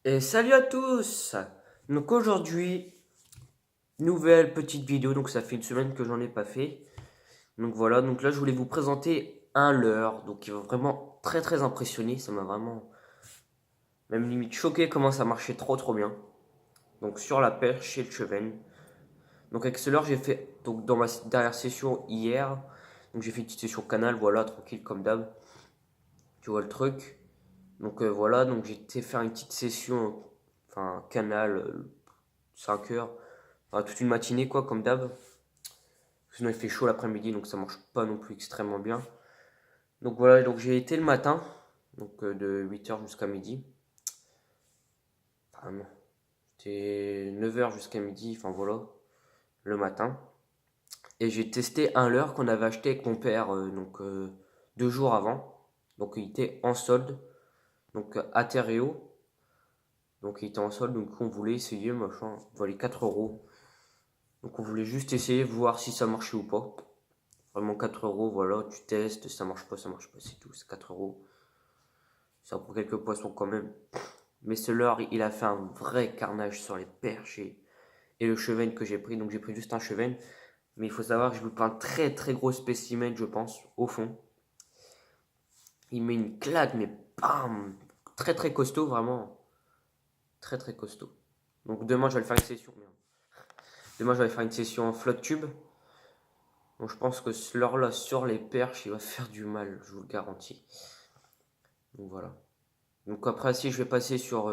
Et salut à tous! Donc aujourd'hui, nouvelle petite vidéo, donc ça fait une semaine que j'en ai pas fait. Donc voilà, donc là je voulais vous présenter un leurre, donc qui va vraiment très impressionné, ça m'a vraiment même limite choqué comment ça marchait trop bien. Donc sur la perche chez le Cheven. Donc avec ce leurre j'ai fait, donc dans ma dernière session hier, donc j'ai fait une petite session canal, voilà, tranquille comme d'hab, tu vois le truc. Donc voilà, donc j'ai été faire une petite session, enfin canal, 5 heures. Enfin, toute une matinée, quoi, comme d'hab. Sinon, il fait chaud l'après-midi, donc ça marche pas non plus extrêmement bien. Donc voilà, donc j'ai été le matin, donc de 8 heures jusqu'à midi. Enfin, non, c'était 9 heures jusqu'à midi, enfin voilà, le matin. Et j'ai testé un leurre qu'on avait acheté avec mon père, 2 jours avant. Donc il était en solde, donc à Terreo. Donc il était en solde, donc on voulait essayer, machin. Voilà, 4 euros. Donc on voulait juste essayer, voir si ça marchait ou pas. Vraiment 4 euros, voilà, tu testes, ça marche pas, c'est tout, c'est 4 euros. Ça prend quelques poissons quand même. Mais ce leurre, il a fait un vrai carnage sur les perches et le chevenne que j'ai pris. Donc j'ai pris juste un chevenne. Mais il faut savoir que je vous prends un très gros spécimen, je pense, au fond. Il met une claque, mais bam! Très costaud, vraiment. Très costaud. Donc demain, je vais le faire une session. Merde. Demain, je vais faire une session en flotte tube. Donc je pense que ce leurre-là, sur les perches, il va faire du mal, je vous le garantis. Donc voilà. Donc après, si je vais passer sur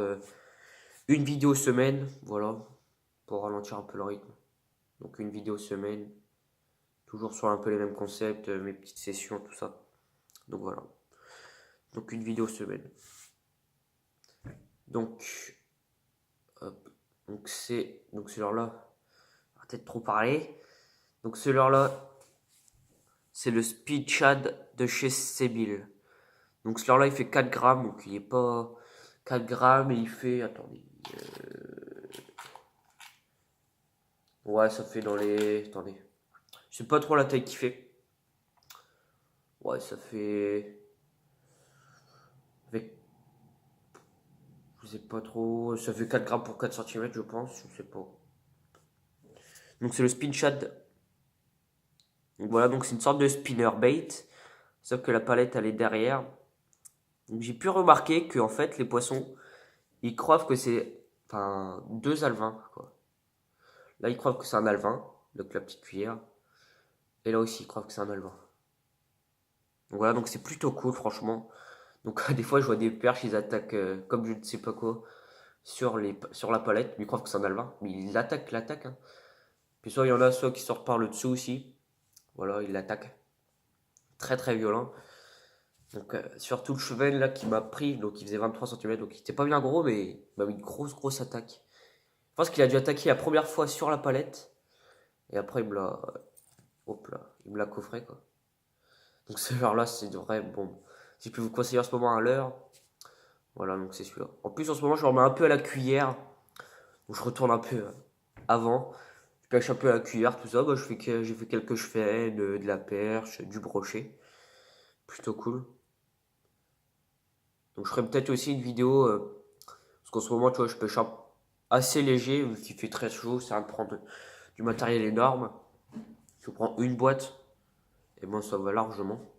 une vidéo semaine, voilà, pour ralentir un peu le rythme. Donc une vidéo semaine, toujours sur un peu les mêmes concepts, mes petites sessions, tout ça. Donc voilà. Donc une vidéo semaine. Donc, hop. Donc c'est l'heure-là. On va peut-être trop parler. Donc c'est l'heure-là, c'est le Speed Chad de chez Sebil. Donc ce là il fait 4 grammes, donc il est pas 4 grammes et il fait, attendez, ouais, ça fait dans les, attendez, je sais pas trop la taille qu'il fait. Ouais, ça fait, avec, je sais pas trop, ça fait 4 grammes pour 4 centimètres je pense, je sais pas. Donc c'est le spin shad. Donc voilà, donc c'est une sorte de spinner bait, sauf que la palette elle est derrière. Donc j'ai pu remarquer que en fait les poissons, ils croient que c'est, enfin, deux alevins quoi. Là ils croient que c'est un alevin, donc la petite cuillère, et là aussi ils croient que c'est un alevin. Donc voilà, donc c'est plutôt cool franchement. Donc des fois je vois des perches, ils attaquent comme je ne sais pas quoi sur la palette, mais ils croient que c'est un alevin, mais ils l'attaquent. Hein. Puis soit il y en a soit qui sortent par le dessous aussi, voilà, ils l'attaquent. Très violent. Donc surtout le cheval là qui m'a pris, donc il faisait 23 centimètres, donc il était pas bien gros, mais il m'a mis une grosse attaque. Je pense qu'il a dû attaquer la première fois sur la palette, et après il me l'a, hop là, il me l'a coffré quoi. Donc ce leurre là c'est de vrai bon. Si je peux vous conseiller en ce moment un leurre, voilà donc c'est celui-là. En plus en ce moment je remets un peu à la cuillère, donc je retourne un peu avant. Je pêche un peu à la cuillère, tout ça. Bah, j'ai fait quelques chevennes, de la perche, du brochet. Plutôt cool. Donc je ferai peut-être aussi une vidéo, parce qu'en ce moment, tu vois, je pêche assez léger, vu qu'il fait très chaud, ça va me prendre du matériel énorme. Je prends une boîte, et bon, ça va largement.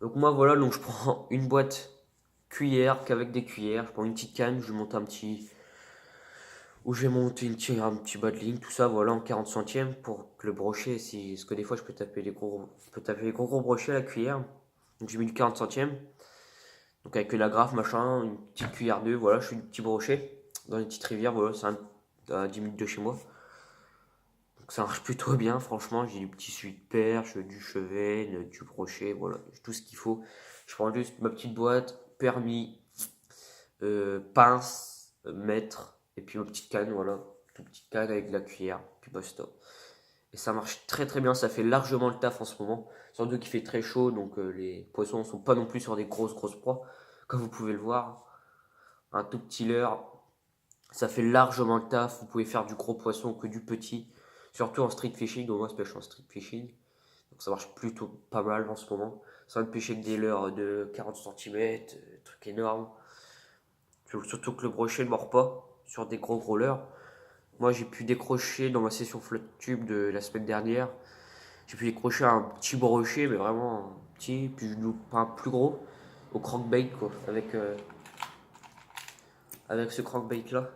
Donc moi, voilà, donc je prends une boîte cuillère, qu'avec des cuillères. Je prends une petite canne, je monte un petit... Où je vais monter un petit bas de ligne, tout ça, voilà, en 40 centièmes pour que le brochet, si, parce que des fois, je peux taper les gros brochets à la cuillère. Donc j'ai mis du 40 centièmes. Donc avec une agrafe, machin, une petite cuillère d'œuf, voilà, je fais du petit brochet dans une petite rivière, voilà, c'est à 10 minutes de chez moi. Donc ça marche plutôt bien, franchement, j'ai du petit suivi de perche, du chevet, du brochet, voilà, j'ai tout ce qu'il faut. Je prends juste ma petite boîte, permis, pince, mètre, et puis ma petite canne, voilà, toute petite canne avec de la cuillère, puis basta. Et ça marche très bien, ça fait largement le taf en ce moment. Surtout qu'il fait très chaud, donc les poissons ne sont pas non plus sur des grosses proies, comme vous pouvez le voir. Un tout petit leurre, ça fait largement le taf. Vous pouvez faire du gros poisson que du petit, surtout en street fishing. Donc moi, je pêche en street fishing, donc ça marche plutôt pas mal en ce moment. Ça va pêcher que des leurres de 40 cm, truc énorme. Surtout que le brochet ne mord pas sur des gros rollers. Moi, j'ai pu décrocher dans ma session flotte tube de la semaine dernière. J'ai pu décrocher un petit brochet, mais vraiment un petit, puis je loupe pas un plus gros au crankbait quoi, avec ce crankbait là.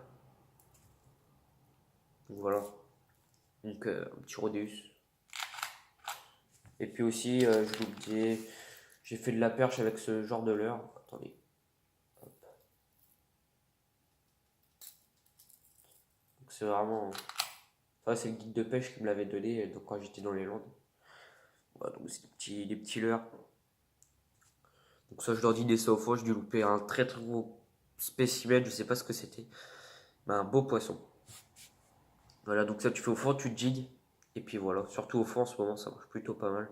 Donc voilà, donc un petit Rhodeus. Et puis aussi, je vous dis, j'ai fait de la perche avec ce genre de leurre. Attendez. Donc c'est vraiment. Enfin, c'est le guide de pêche qui me l'avait donné donc, quand j'étais dans les Landes. Voilà, donc c'est des petits leurres. Donc ça, je leur dis des ça au fond, j'ai dû louper un très très gros spécimen, je sais pas ce que c'était. Mais un beau poisson. Voilà, donc ça tu fais au fond, tu te jigues. Et puis voilà, surtout au fond en ce moment, ça marche plutôt pas mal.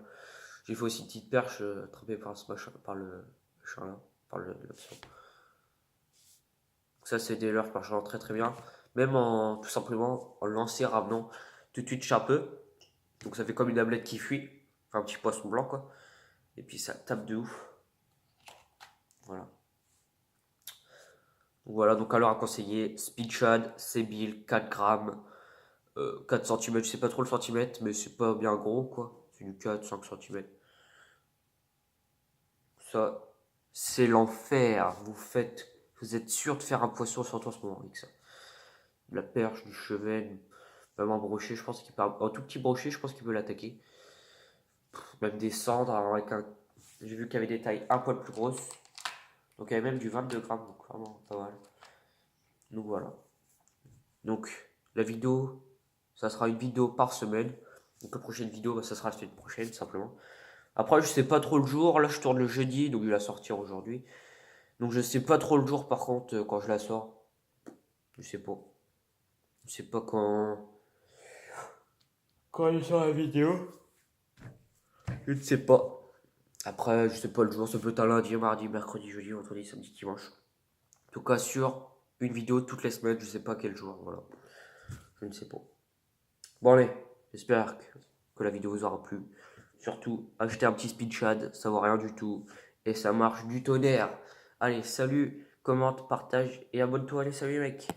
J'ai fait aussi une petite perche attrapée par ce machin, par le machin là, par l'option. Ça, c'est des leurres qui marchent très très bien. Même en tout simplement en lancer ramenant tout de suite chapeux. Donc ça fait comme une ablette qui fuit. Enfin, un petit poisson blanc quoi. Et puis ça tape de ouf. Voilà. Donc voilà, donc alors à conseiller Speed Shad, Sébile, 4 grammes, 4 cm, je sais pas trop le centimètre, mais c'est pas bien gros quoi. C'est du 4-5 cm. Ça, c'est l'enfer. Vous êtes sûr de faire un poisson sur toi en ce moment avec ça. De la perche, du chevet, même un brochet, je pense qu'il peut, un tout petit brochet, je pense qu'il peut l'attaquer. Même des cendres avec un, j'ai vu qu'il y avait des tailles un poil plus grosses. Donc il y avait même du 22 grammes, donc vraiment pas mal. Donc voilà. Donc la vidéo, ça sera une vidéo par semaine. Donc la prochaine vidéo, bah, ça sera la semaine prochaine simplement. Après, je sais pas trop le jour. Là, je tourne le jeudi, donc il va sortir aujourd'hui. Donc je sais pas trop le jour par contre quand je la sors. Je sais pas. Je sais pas quand il sort la vidéo. Je ne sais pas. Après, je sais pas le jour. Ça peut être un lundi, mardi, mercredi, jeudi, vendredi, samedi, dimanche. En tout cas, sur une vidéo toutes les semaines. Je sais pas quel jour. Voilà. Je ne sais pas. Bon, allez. J'espère que la vidéo vous aura plu. Surtout, achetez un petit speed shad. Ça vaut rien du tout. Et ça marche du tonnerre. Allez, salut, commente, partage et abonne-toi. Allez, salut, mec.